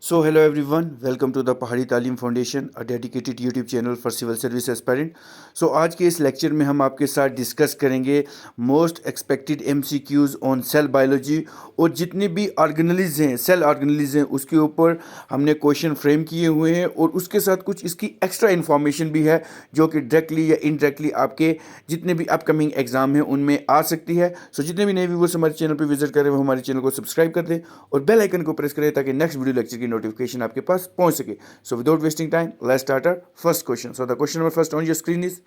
So hello everyone, welcome to the पहाड़ी तालीम foundation, a dedicated YouTube channel for civil service aspirant. So आज के इस lecture में हम आपके साथ डिस्कस करेंगे most expected MCQs on sale biology और जितने भी ऑर्गेनेल्स हैं, सेल ऑर्गेनेल्स हैं, उसके ऊपर हमने क्वेश्चन फ्रेम किए हुए हैं और उसके साथ कुछ इसकी एक्स्ट्रा इन्फॉर्मेशन भी है जो कि डायरेक्टली या इनडायरेक्टली आपके जितने भी अपकमिंग एग्जाम हैं उनमें आ सकती है. सो जितने भी नए व्यूवर्स हमारे चैनल पर विजिट करें वो हमारे चैनल को सब्सक्राइब कर दें और बेल आइकन को प्रेस करें ताकि नेक्स्ट वीडियो लेक्चर की नोटिफिकेशन आपके पास पहुंच सके. So without wasting time let's start our first question. So the question number first on your screen is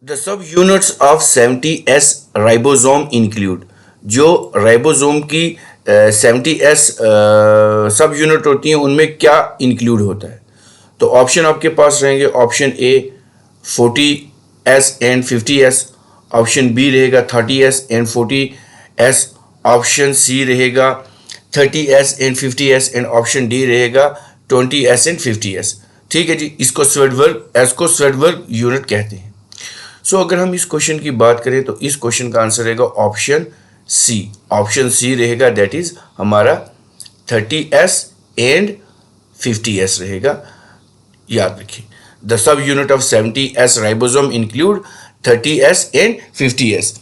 the sub units of 70S ribosome include. जो ribosome की 70S सब unit होती हैं उनमें क्या इंक्लूड होता है. तो ऑप्शन आपके पास रहेंगे. Option A 40S and 50S, option B रहेगा 30S and 40S, option C रहेगा 30S and 50S and option D रहेगा 20S एंड 50S. ठीक है जी, इसको स्वेडवर्ग यूनिट कहते हैं. सो अगर हम इस क्वेश्चन की बात करें तो इस क्वेश्चन का आंसर रहेगा ऑप्शन सी. ऑप्शन सी रहेगा, दैट इज हमारा 30S एंड 50S रहेगा. याद रखिए, the sub unit of 70S ribosome include 30S and 50S.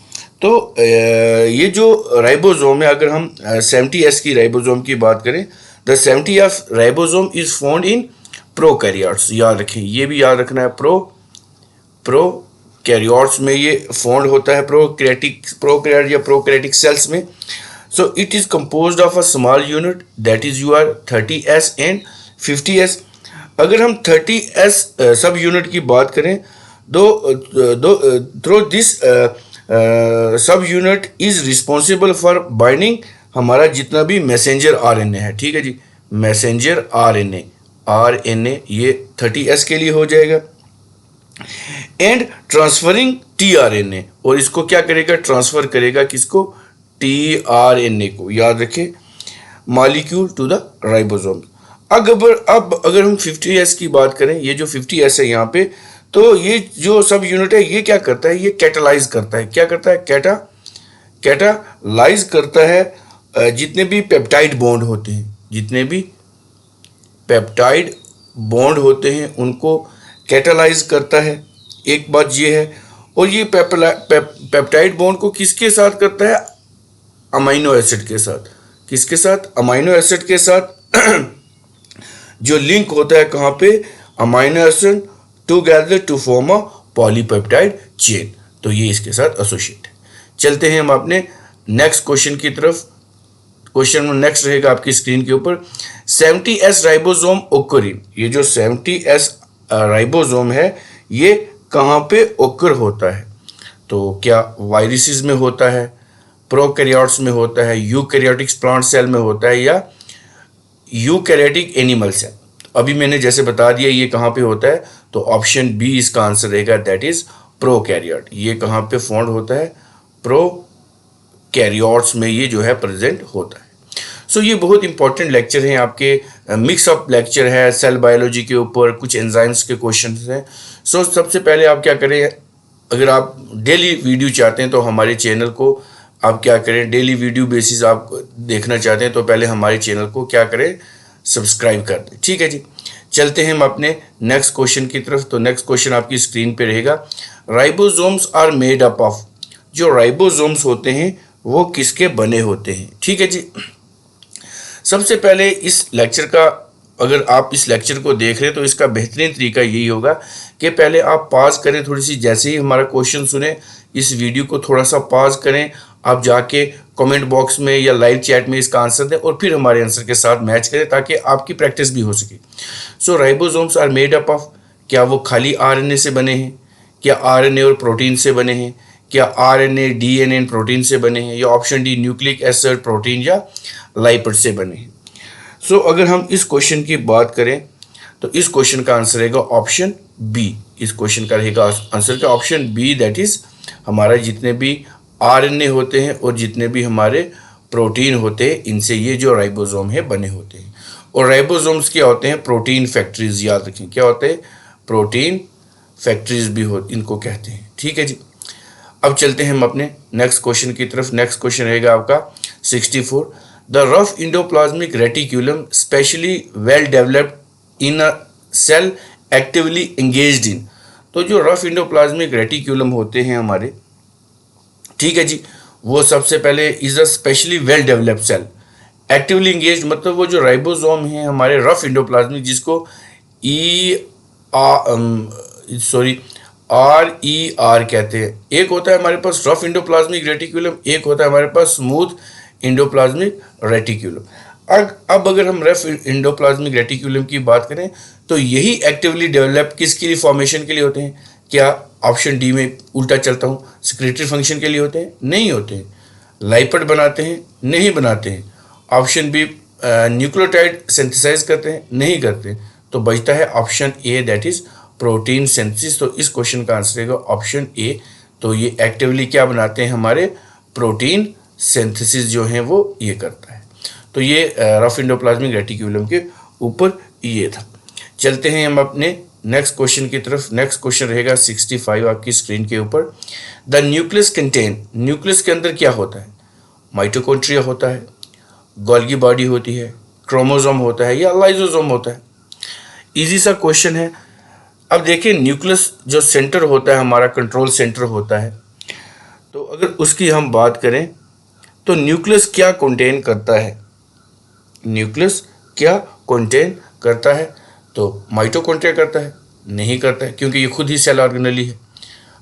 तो ये जो राइबोसोम है, अगर हम 70S की राइबोसोम की बात करें, the 70S ribosome is found in prokaryotes. याद रखें, ये भी याद रखना है. प्रोकैरियोट्स में ये फाउंड होता है, प्रोकैरियोट या प्रोकैरियोटिक सेल्स में. So it is composed of a small unit, that is your 30S and 50S. अगर हम 30S सब यूनिट की बात करें थ्रू दिस सब unit is responsible for binding हमारा जितना भी मैसेंजर RNA है. ठीक है जी, मैसेंजर RNA ये 30S के लिए हो जाएगा. एंड ट्रांसफरिंग tRNA, और इसको क्या करेगा, ट्रांसफर करेगा किसको, tRNA को. याद रखें, मॉलिक्यूल टू द राइबोसोम. अब अगर हम 50S की बात करें, ये जो 50S है यहाँ पे, तो ये जो सब यूनिट है ये क्या करता है, ये कैटालाइज करता है. क्या करता है, कैटालाइज करता है जितने भी पेप्टाइड बॉन्ड होते हैं, जितने भी पेप्टाइड बॉन्ड होते हैं उनको कैटालाइज करता है. एक बात ये है. और ये पेप्टाइड बॉन्ड को किसके साथ करता है, अमाइनो एसिड के साथ. किसके साथ, अमाइनो एसिड के साथ जो लिंक होता है कहाँ पे, amino acid together to form a polypeptide chain. तो ये इसके साथ एसोसिएट है. चलते हैं हम अपने नेक्स्ट क्वेश्चन की तरफ. क्वेश्चन में नेक्स्ट रहेगा आपकी स्क्रीन के ऊपर. 70S राइबोसोम ओकर इन. ये जो 70S राइबोसोम है ये कहाँ पे ओकर होता है. तो क्या वायरसेस में होता है, प्रोकैरियोट्स में होता है, यूकैरियोटिक प्लांट सेल में होता है, या यूकैरियोटिक एनिमल सेल. अभी मैंने जैसे बता दिया ये कहाँ पे होता है, तो ऑप्शन बी इसका आंसर रहेगा, दैट इज प्रोकैरियोट. ये कहाँ पे फाउंड होता है, प्रोकैरियोट्स में ये जो है प्रेजेंट होता है. सो ये बहुत इंपॉर्टेंट लेक्चर हैं आपके, मिक्सअप लेक्चर है सेल बायोलॉजी के ऊपर, कुछ एंजाइम्स के क्वेश्चन हैं. सो सबसे पहले आप क्या करें, अगर आप डेली वीडियो चाहते हैं तो हमारे चैनल को आप क्या करें, डेली वीडियो बेसिस आप देखना चाहते हैं तो पहले हमारे चैनल को क्या करें, सब्सक्राइब कर दें. ठीक है जी, चलते हैं हम अपने नेक्स्ट क्वेश्चन की तरफ. तो नेक्स्ट क्वेश्चन आपकी स्क्रीन पे रहेगा. Ribosomes are made up of. जो राइबोसोम्स होते हैं वो किसके बने होते हैं. ठीक है जी, सबसे पहले इस लेक्चर का, अगर आप इस लेक्चर को देख रहे हैं तो इसका बेहतरीन तरीका यही होगा कि पहले आप पॉज करें थोड़ी सी. जैसे ही हमारा क्वेश्चन सुने, इस वीडियो को थोड़ा सा पॉज करें, आप जाके कमेंट बॉक्स में या लाइव चैट में इसका आंसर दें और फिर हमारे आंसर के साथ मैच करें ताकि आपकी प्रैक्टिस भी हो सके. So ribosomes are made up of. क्या वो खाली RNA से बने हैं, क्या RNA और प्रोटीन से बने हैं, क्या RNA DNA एंड प्रोटीन से बने हैं, या option D nucleic acid protein या लाइपिड से बने हैं. सो अगर हम इस क्वेश्चन की बात करें तो इस क्वेश्चन का आंसर रहेगा ऑप्शन बी. इस क्वेश्चन का रहेगा आंसर का ऑप्शन बी, दैट इज हमारा जितने भी RNA होते हैं और जितने भी हमारे प्रोटीन होते हैं इनसे ये जो राइबोसोम है बने होते हैं. और राइबोसोम्स क्या होते हैं, प्रोटीन फैक्ट्रीज. याद रखें क्या होते हैं, प्रोटीन फैक्ट्रीज भी इनको कहते हैं. ठीक है जी, अब चलते हैं हम अपने नेक्स्ट क्वेश्चन की तरफ. नेक्स्ट क्वेश्चन रहेगा आपका 64. The rough endoplasmic reticulum specially well developed in a cell actively engaged in. तो जो रफ इंडोप्लाज्मिक रेटिक्यूलम होते हैं हमारे, ठीक है जी, वो सबसे पहले is a specially well developed cell actively engage, मतलब वो जो राइबोसोम है हमारे रफ इंडोप्लाज्मिक, जिसको RER कहते हैं। एक होता है हमारे पास रफ इंडोप्लाज्मिक रेटिक्यूलम, एक होता है हमारे पास स्मूथ इंडोप्लाज्मिक रेटिक्यूलम। अब अगर हम रफ इंडोप्लाज्मिक रेटिक्यूलम की बात करें तो यही एक्टिवली डेवलप किसके लिए, फॉर्मेशन के लिए होते हैं? क्या ऑप्शन डी में उल्टा चलता हूँ, सिक्रेटरी फंक्शन के लिए होते हैं? नहीं होते हैं। लाइपिड बनाते हैं? नहीं बनाते हैं। ऑप्शन बी न्यूक्लियोटाइड सिंथेसाइज करते हैं? नहीं करते। तो बचता है option A, that is protein synthesis. तो इस क्वेश्चन का आंसर रहेगा ऑप्शन ए। तो ये एक्टिवली क्या बनाते हैं, हमारे प्रोटीन सिंथेसिस जो है वो ये करता है। तो ये रफ इंडोप्लाज्मिक रेटिक्यूलम के ऊपर ये था। चलते हैं हम अपने नेक्स्ट क्वेश्चन की तरफ। नेक्स्ट क्वेश्चन रहेगा 65 आपकी स्क्रीन के ऊपर। द न्यूक्लियस कंटेन, न्यूक्लियस के अंदर क्या होता है? माइटोकॉन्ड्रिया होता है, गोल्गी बॉडी होती है, क्रोमोसोम होता है या लाइसोसोम होता है? इजी सा क्वेश्चन है। अब देखिए न्यूक्लियस जो सेंटर होता है हमारा, कंट्रोल सेंटर होता है, तो अगर उसकी हम बात करें तो न्यूक्लियस क्या कंटेन करता है? न्यूक्लियस क्या कंटेन करता है? तो माइटोकॉन्ड्रिया करता है? नहीं करता है, क्योंकि ये खुद ही सेल ऑर्गेनेली है।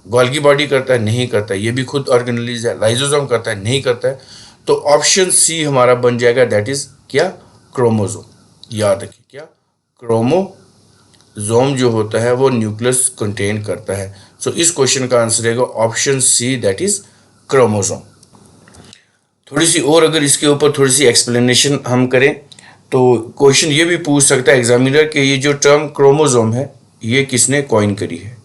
गोल्गी बॉडी करता है? नहीं करता है, ये भी खुद ऑर्गेनेलीज है। लाइसोसोम करता है? नहीं करता है। तो ऑप्शन सी हमारा बन जाएगा, दैट इज क्या, क्रोमोसोम। याद रखिए क्या, क्रोमोसोम जो होता है वो न्यूक्लियस कंटेन करता है। सो इस क्वेश्चन का आंसर रहेगा option C, that is chromosome. थोड़ी सी और अगर इसके ऊपर थोड़ी सी एक्सप्लेनेशन हम करें तो क्वेश्चन ये भी पूछ सकता है एग्जामिनर कि ये जो टर्म क्रोमोसोम है ये किसने कॉइन करी है?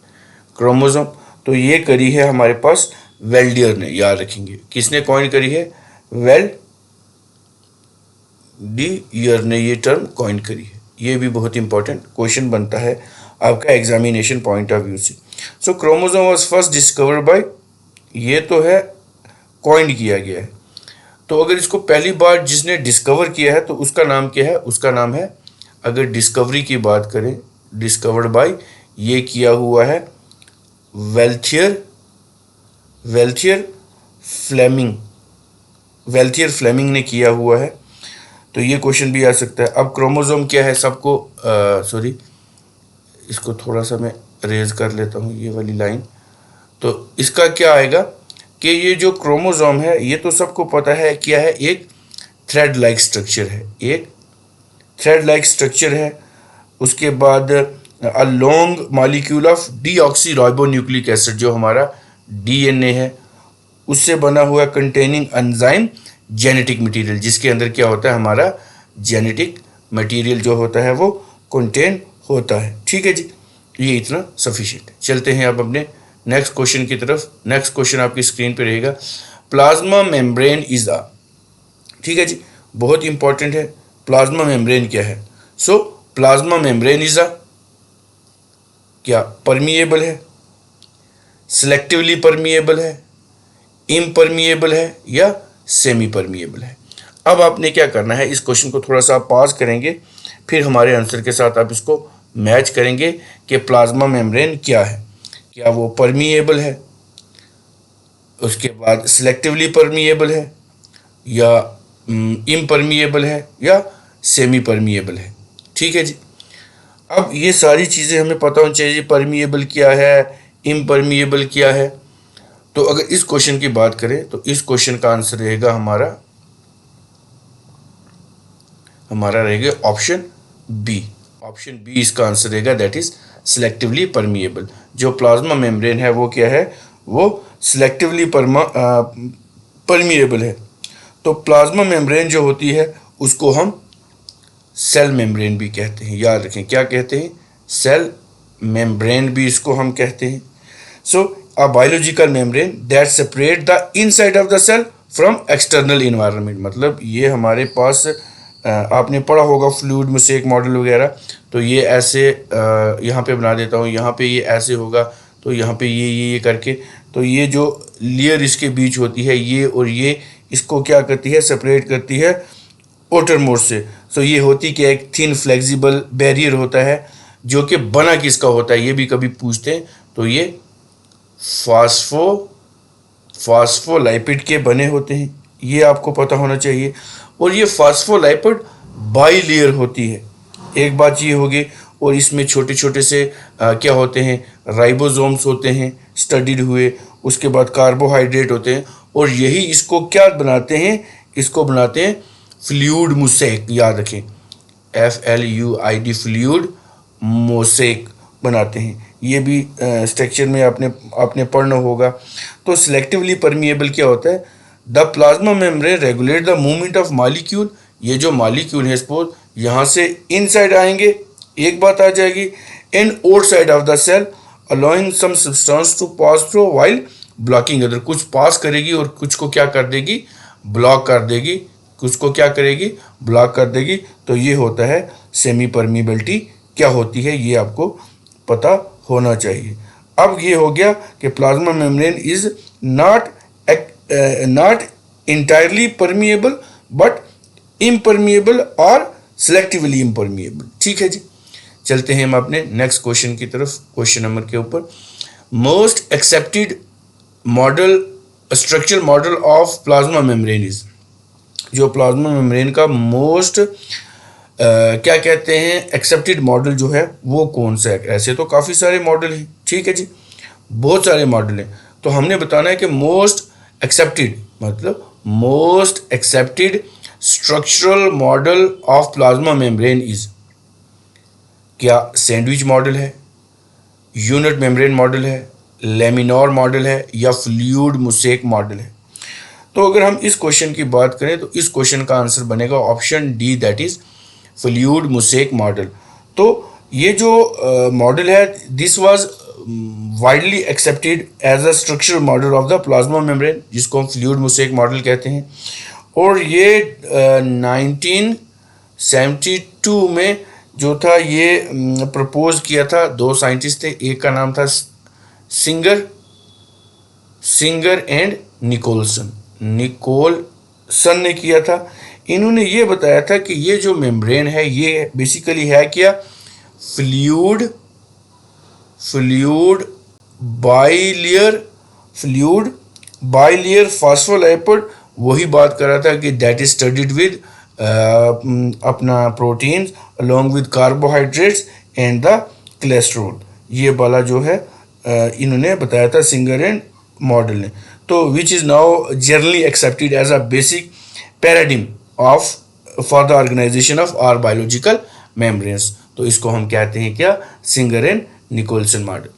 क्रोमोसोम तो ये करी है हमारे पास वेल्डियर ने। याद रखेंगे किसने कॉइन करी है? वेल्डियर ने ये टर्म कॉइन करी है। ये भी बहुत इंपॉर्टेंट क्वेश्चन बनता है आपका एग्जामिनेशन पॉइंट ऑफ व्यू से। So chromosome was first discovered by, ये तो है कॉइन किया गया है। तो अगर इसको पहली बार जिसने डिस्कवर किया है तो उसका नाम क्या है? उसका नाम है, अगर डिस्कवरी की बात करें, डिस्कवर्ड बाय, ये किया हुआ है वेल्थियर फ्लेमिंग ने किया हुआ है। तो ये क्वेश्चन भी आ सकता है। अब क्रोमोसोम क्या है सबको, सॉरी इसको थोड़ा सा मैं रेज कर लेता हूँ ये वाली लाइन। तो इसका क्या आएगा कि ये जो क्रोमोसोम है ये तो सबको पता है क्या है, एक थ्रेड लाइक स्ट्रक्चर है, एक थ्रेड लाइक स्ट्रक्चर है। उसके बाद a long molecule of deoxyribonucleic acid, जो हमारा डीएनए है उससे बना हुआ कंटेनिंग एंजाइम जेनेटिक मटेरियल, जिसके अंदर क्या होता है, हमारा जेनेटिक मटेरियल जो होता है वो कंटेन होता है। ठीक है जी, ये इतना सफिशिएंट है। चलते हैं अब अपने नेक्स्ट क्वेश्चन की तरफ। नेक्स्ट क्वेश्चन आपकी स्क्रीन पे रहेगा, प्लाज्मा मेम्ब्रेन इज अ, ठीक है जी, बहुत इंपॉर्टेंट है। प्लाज्मा मेम्ब्रेन क्या है? सो प्लाज्मा मेम्ब्रेन इज अ, क्या परमिएबल है, सिलेक्टिवली परमिएबल है, इम्परमिएबल है या सेमी परमिएबल है? अब आपने क्या करना है, इस क्वेश्चन को थोड़ा सा आप पॉज करेंगे, फिर हमारे आंसर के साथ आप इसको मैच करेंगे कि प्लाज्मा मेम्ब्रेन क्या है। क्या वो परमिएबल है, उसके बाद सिलेक्टिवली परमिएबल है, या इम्परमिएबल है, या सेमी परमिएबल है? ठीक है जी। अब ये सारी चीज़ें हमें पता होनी चाहिए, परमिएबल क्या है, इम्परमिएबल क्या है। तो अगर इस क्वेश्चन की बात करें तो इस क्वेश्चन का आंसर रहेगा हमारा रहेगा ऑप्शन बी। ऑप्शन बी इसका आंसर रहेगा, दैट इज सिलेक्टिवली परमिएबल। जो प्लाज्मा मेम्ब्रेन है वो क्या है, वो सिलेक्टिवली परमिएबल है। तो प्लाज्मा मेम्ब्रेन जो होती है उसको हम सेल मेम्ब्रेन भी कहते हैं। याद रखें क्या कहते हैं, सेल मेम्ब्रेन भी इसको हम कहते हैं। सो a biological membrane that separate the inside of the cell from external environment। मतलब ये हमारे पास आपने पढ़ा होगा फ्लूइड मोज़ेक मॉडल वगैरह, तो ये ऐसे यहाँ पे बना देता हूँ, यहाँ पे ये ऐसे होगा, तो यहाँ पे ये करके, तो ये जो लेयर इसके बीच होती है ये और ये, इसको क्या करती है, सेपरेट करती है outer most से। सो ये होती क्या, एक थिन फ्लेक्सिबल बैरियर होता है जो कि बना किसका होता है, ये भी कभी पूछते हैं। तो ये फास्फोलाइपिड के बने होते हैं, ये आपको पता होना चाहिए। और ये फास्फोलाइपिड बाइलेयर होती है, एक बात ये होगी। और इसमें छोटे छोटे से क्या होते हैं, राइबोसोम्स होते हैं स्टडीड हुए, उसके बाद कार्बोहाइड्रेट होते हैं, और यही इसको क्या बनाते हैं, इसको बनाते हैं फ्लूइड मोज़ेक। याद रखें, FLUID, फ्लूइड मोज़ेक बनाते हैं। ये भी स्ट्रक्चर में आपने पढ़ना होगा। तो सिलेक्टिवली परमिएबल क्या होता है, the plasma membrane regulate the movement of molecule. ये जो मॉलिक्यूल है सपोज यहाँ से इनसाइड आएंगे, एक बात आ जाएगी, and outside of the cell allowing some substance to pass through while blocking other. कुछ पास करेगी और कुछ को क्या कर देगी, ब्लॉक कर देगी, कुछ को क्या करेगी, ब्लॉक कर देगी। तो ये होता है सेमी परमिएबिलिटी क्या होती है, ये आपको पता होना चाहिए। अब ये हो गया कि plasma membrane is not entirely permeable but impermeable और सिलेक्टिवली इम्परमिएबल। ठीक है जी, चलते हैं हम अपने नेक्स्ट क्वेश्चन की तरफ, क्वेश्चन नंबर के ऊपर। Most accepted model, structural model of plasma membrane is, जो प्लाज्मा मेम्ब्रेन का मोस्ट क्या कहते हैं एक्सेप्टेड मॉडल जो है वो कौन सा है। ऐसे तो काफ़ी सारे मॉडल हैं, ठीक है जी, बहुत सारे मॉडल हैं। तो हमने बताना है कि मोस्ट एक्सेप्टेड मतलब most accepted structural model of plasma membrane is, क्या सैंडविच मॉडल है, यूनिट मेम्ब्रेन मॉडल है, लेमिनार मॉडल है, या फ्लूइड मोज़ेक मॉडल है। तो अगर हम इस क्वेश्चन की बात करें तो इस क्वेश्चन का आंसर बनेगा option D, that is fluid mosaic model. तो ये जो मॉडल है, this was widely accepted as a structural model of the plasma membrane, जिसको हम फ्लूइड मोज़ेक मॉडल कहते हैं। और ये 1972 में जो था ये प्रपोज किया था, दो साइंटिस्ट थे, एक का नाम था सिंगर एंड निकोलसन ने किया था। इन्होंने ये बताया था कि ये जो मेम्ब्रेन है ये बेसिकली है क्या, फ्लूइड बाइलेयर फास्फोलाइपिड। वही बात कर रहा था कि दैट इज स्टडीड विद अपना proteins along with carbohydrates and the cholesterol. ये वाला जो है इन्होंने बताया था सिंगर एंड मॉडल ने। तो which is now generally accepted as a basic paradigm of for the organization of our biological membranes. तो इसको हम कहते हैं क्या, सिंगर एंड निकोलसन मॉडल।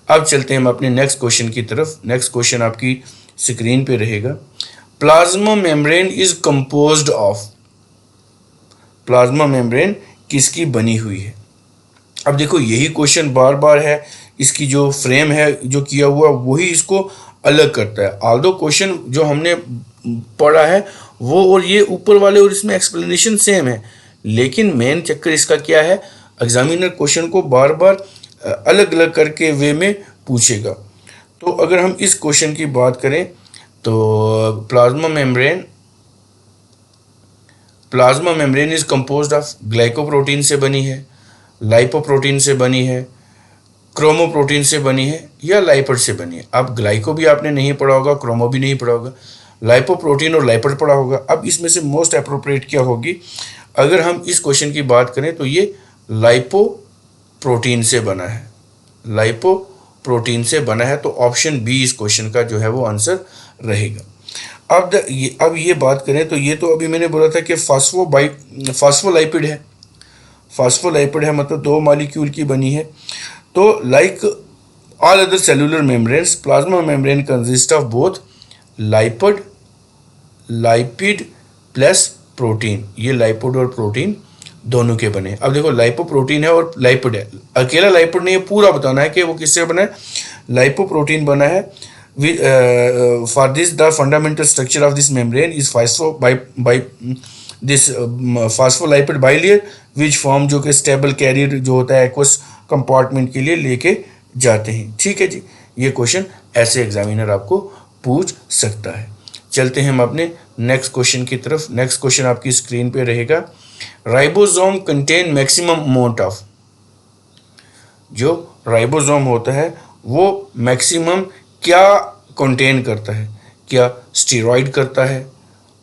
अब चलते हैं हम अपने नेक्स्ट क्वेश्चन की तरफ। नेक्स्ट क्वेश्चन आपकी स्क्रीन पे रहेगा। Plasma membrane is composed of, plasma membrane किसकी बनी हुई है। अब देखो यही क्वेश्चन बार बार है, इसकी जो फ्रेम है जो किया हुआ वही इसको अलग करता है। ऑल्दो क्वेश्चन जो हमने पढ़ा है वो और ये ऊपर वाले और इसमें एक्सप्लेनेशन सेम है, लेकिन मेन चक्कर इसका क्या है, एग्जामिनर क्वेश्चन को बार बार अलग अलग करके वे में पूछेगा। तो अगर हम इस क्वेश्चन की बात करें तो plasma membrane is composed of glycoprotein से बनी है, लाइपोप्रोटीन से बनी है, क्रोमोप्रोटीन से बनी है, या लाइपिड से बनी है। अब ग्लाइको भी आपने नहीं पढ़ा होगा, क्रोमो भी नहीं पढ़ा होगा, लाइपोप्रोटीन और लाइपिड पढ़ा होगा। अब इसमें से मोस्ट अप्रोप्रिएट क्या होगी, अगर हम इस क्वेश्चन की बात करें तो ये लाइपोप्रोटीन से बना है, लाइपोप्रोटीन से बना है। तो ऑप्शन बी इस क्वेश्चन का जो है वो आंसर रहेगा। अब ये बात करें तो ये तो अभी मैंने बोला था कि फास्फोलाइपिड है, फास्फोलाइपिड है मतलब दो मॉलिक्यूल की बनी है। तो like all other cellular membranes, plasma membrane consist of both lipid plus protein. ये लाइपिड और प्रोटीन दोनों के बने। अब देखो लाइपोप्रोटीन है और लाइपिड है, अकेला लाइपिड नहीं है, पूरा बताना है कि वो किससे बना है। लाइपोप्रोटीन बना है। For this the fundamental structure of this membrane is phospholipid bilayer which form, जो कि स्टेबल कैरियर जो होता है एक्वस कंपार्टमेंट के लिए लेके जाते हैं। ठीक है जी, ये क्वेश्चन ऐसे एग्जामिनर आपको पूछ सकता है। चलते हैं हम अपने नेक्स्ट क्वेश्चन की तरफ। नेक्स्ट क्वेश्चन आपकी स्क्रीन पे रहेगा, ribosome contain maximum amount of, जो राइबोसोम होता है वो मैक्सिमम क्या कंटेन करता है? क्या स्टेरॉइड करता है,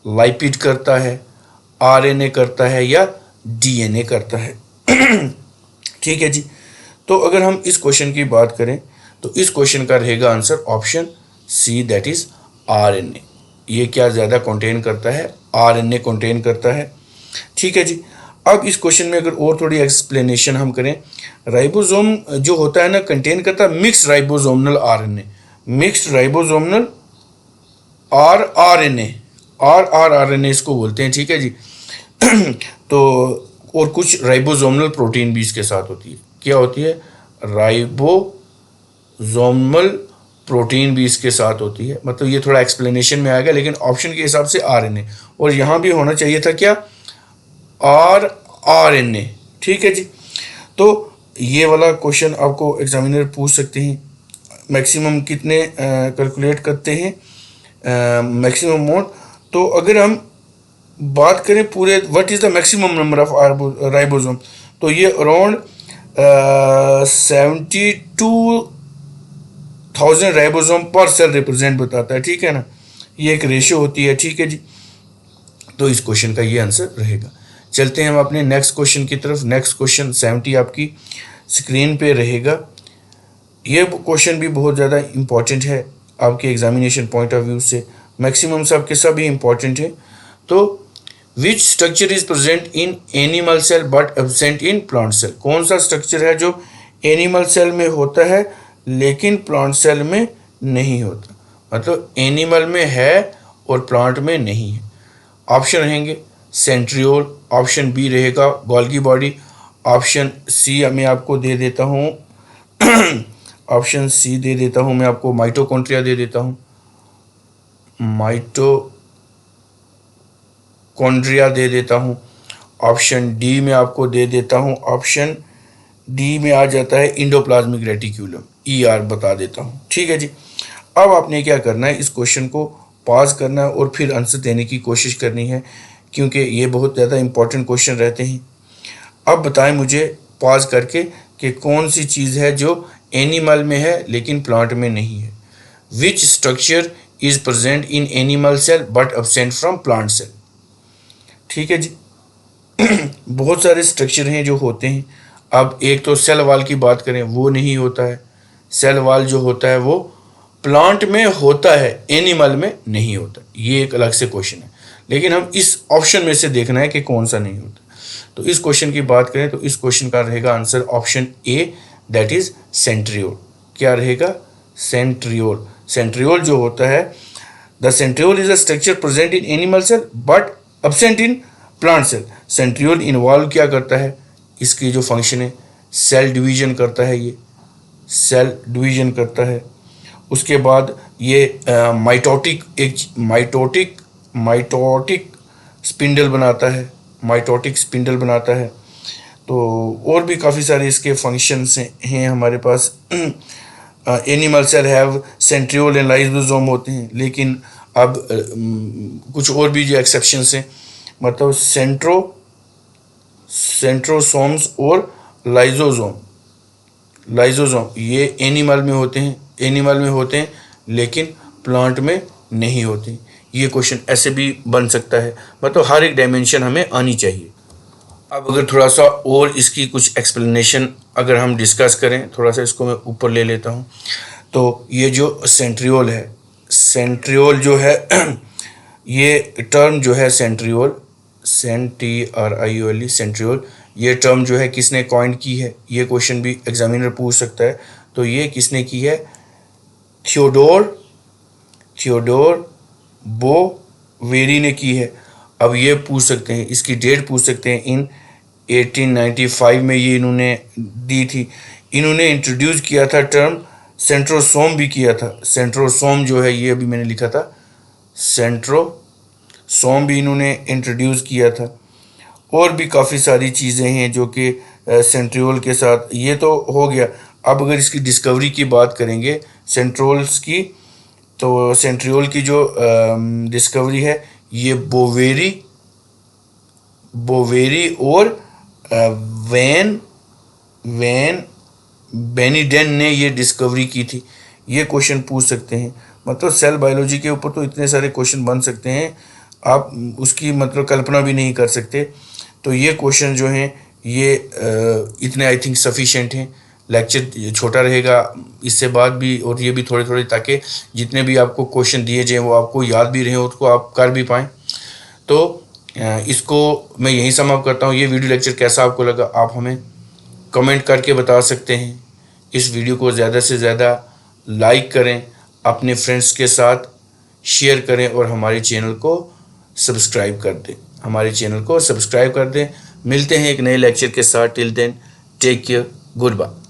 लाइपिड करता है, आरएनए करता है या डीएनए करता है? ठीक है जी। तो अगर हम इस क्वेश्चन की बात करें तो इस क्वेश्चन का रहेगा answer option C, that is RNA. ये क्या ज़्यादा कंटेन करता है? आरएनए कंटेन करता है। ठीक है जी। अब इस क्वेश्चन में अगर और थोड़ी एक्सप्लेनेशन हम करें, राइबोसोम जो होता है ना कंटेन करता है mixed ribosomal RNA, mixed ribosomal RNA, RNA इसको बोलते हैं। ठीक है जी। तो और कुछ राइबोसोमल प्रोटीन भी इसके साथ होती है। क्या होती है? राइबोसोमल प्रोटीन भी इसके साथ होती है। मतलब ये थोड़ा एक्सप्लेनेशन में आएगा, लेकिन ऑप्शन के हिसाब से आरएनए, और यहाँ भी होना चाहिए था क्या? आरएनए। ठीक है जी। तो ये वाला क्वेश्चन आपको एग्जामिनर पूछ सकते हैं, मैक्सिमम कितने कैलकुलेट करते हैं मैक्सिमम अमाउंट। तो अगर हम बात करें पूरे what is the maximum number of ribosome, तो ये अराउंड 72,000 राइबोसोम पर सेल रिप्रेजेंट बताता है। ठीक है ना, ये एक रेशियो होती है। ठीक है जी। तो इस क्वेश्चन का ये आंसर रहेगा। चलते हैं हम अपने नेक्स्ट क्वेश्चन की तरफ। नेक्स्ट क्वेश्चन 70 आपकी स्क्रीन पे रहेगा। ये क्वेश्चन भी बहुत ज़्यादा इम्पॉर्टेंट है आपके एग्जामिनेशन पॉइंट ऑफ व्यू से, मैक्सिमम सबके सभी इम्पॉर्टेंट है। तो which structure is present in animal cell but absent in plant cell? कौन सा स्ट्रक्चर है जो एनिमल सेल में होता है लेकिन प्लांट सेल में नहीं होता? मतलब एनिमल में है और प्लांट में नहीं है। ऑप्शन रहेंगे सेंट्रियोल, ऑप्शन बी रहेगा गोल्गी बॉडी, ऑप्शन सी मैं आपको दे देता हूँ ऑप्शन सी दे देता हूँ मैं आपको, माइटोकॉन्ड्रिया दे देता हूँ, माइटोकॉन्ड्रिया दे देता हूँ। ऑप्शन डी में आपको दे देता हूँ, ऑप्शन डी में आ जाता है इंडोप्लाज्मिक रेटिक्यूलम, ईआर बता देता हूँ। ठीक है जी। अब आपने क्या करना है, इस क्वेश्चन को पॉज करना है और फिर आंसर देने की कोशिश करनी है, क्योंकि ये बहुत ज़्यादा इंपॉर्टेंट क्वेश्चन रहते हैं। अब बताएं मुझे पॉज करके कि कौन सी चीज़ है जो एनिमल में है लेकिन प्लांट में नहीं है। Which structure is present in animal cell but absent from plant cell? ठीक है जी। बहुत सारे स्ट्रक्चर हैं जो होते हैं। अब एक तो सेल वॉल की बात करें, वो नहीं होता है। सेल वॉल जो होता है वो प्लांट में होता है, एनिमल में नहीं होता। ये एक अलग से क्वेश्चन है, लेकिन हम इस ऑप्शन में से देखना है कि कौन सा नहीं होता। तो इस क्वेश्चन की बात करें तो इस क्वेश्चन का रहेगा answer option A, that is centriole. क्या रहेगा? सेंट्रियोल। सेंट्रियोल जो होता है, the centriole is a structure present in animal cell but absent in plant cell. Centriole involve क्या करता है? इसकी जो फंक्शन है सेल डिवीजन करता है, ये सेल डिवीजन करता है। उसके बाद ये माइटोटिक स्पिंडल बनाता है, माइटोटिक स्पिंडल बनाता है। तो और भी काफ़ी सारे इसके फंक्शंस हैं हमारे पास। Animal cell have centriole and lysosome होते हैं, लेकिन अब कुछ और भी जो एक्सेप्शंस हैं, मतलब सेंट्रोसोम्स और लाइसोसोम ये एनिमल में होते हैं लेकिन प्लांट में नहीं होते। ये क्वेश्चन ऐसे भी बन सकता है, मतलब हर एक डायमेंशन हमें आनी चाहिए। अब अगर थोड़ा सा और इसकी कुछ एक्सप्लेनेशन अगर हम डिस्कस करें, थोड़ा सा इसको मैं ऊपर ले लेता हूँ। तो ये जो सेंट्रियोल है, सेंट्रियोल जो है ये टर्म जो है सेंट्रियोल, SENTRIOL, सेंट्रियोल, ये टर्म जो है किसने कॉइन की है? ये क्वेश्चन भी एग्जामिनर पूछ सकता है। तो ये किसने की है? थियोडोर बोवेरी ने की है। अब ये पूछ सकते हैं, इसकी डेट पूछ सकते हैं। इन 1895 में ये इन्होंने दी थी। इन्होंने इंट्रोड्यूस किया था टर्म सेंट्रोसोम भी किया था। सेंट्रोसोम जो है ये अभी मैंने लिखा था, सेंट्रोसोम भी इन्होंने इंट्रोड्यूस किया था। और भी काफ़ी सारी चीज़ें हैं जो कि सेंट्रियोल के साथ, ये तो हो गया। अब अगर इसकी डिस्कवरी की बात करेंगे सेंट्रियोल की, तो सेंट्रियोल की जो डिस्कवरी है ये बोवेरी और वैन बेनिडेन ने ये डिस्कवरी की थी। ये क्वेश्चन पूछ सकते हैं। मतलब सेल बायोलॉजी के ऊपर तो इतने सारे क्वेश्चन बन सकते हैं, आप उसकी मतलब कल्पना भी नहीं कर सकते। तो ये क्वेश्चन जो हैं ये इतने आई थिंक सफिशिएंट हैं। लेक्चर छोटा रहेगा इससे बाद भी, और ये भी थोड़े थोड़े, ताकि जितने भी आपको क्वेश्चन दिए जाएँ वो आपको याद भी रहें, उसको आप कर भी पाएँ। तो इसको मैं यहीं समाप्त करता हूँ। ये वीडियो लेक्चर कैसा आपको लगा आप हमें कमेंट करके बता सकते हैं। इस वीडियो को ज़्यादा से ज़्यादा लाइक करें, अपने फ्रेंड्स के साथ शेयर करें और हमारे चैनल को सब्सक्राइब कर दें। मिलते हैं एक नए लेक्चर के साथ। Till then take care, good bye.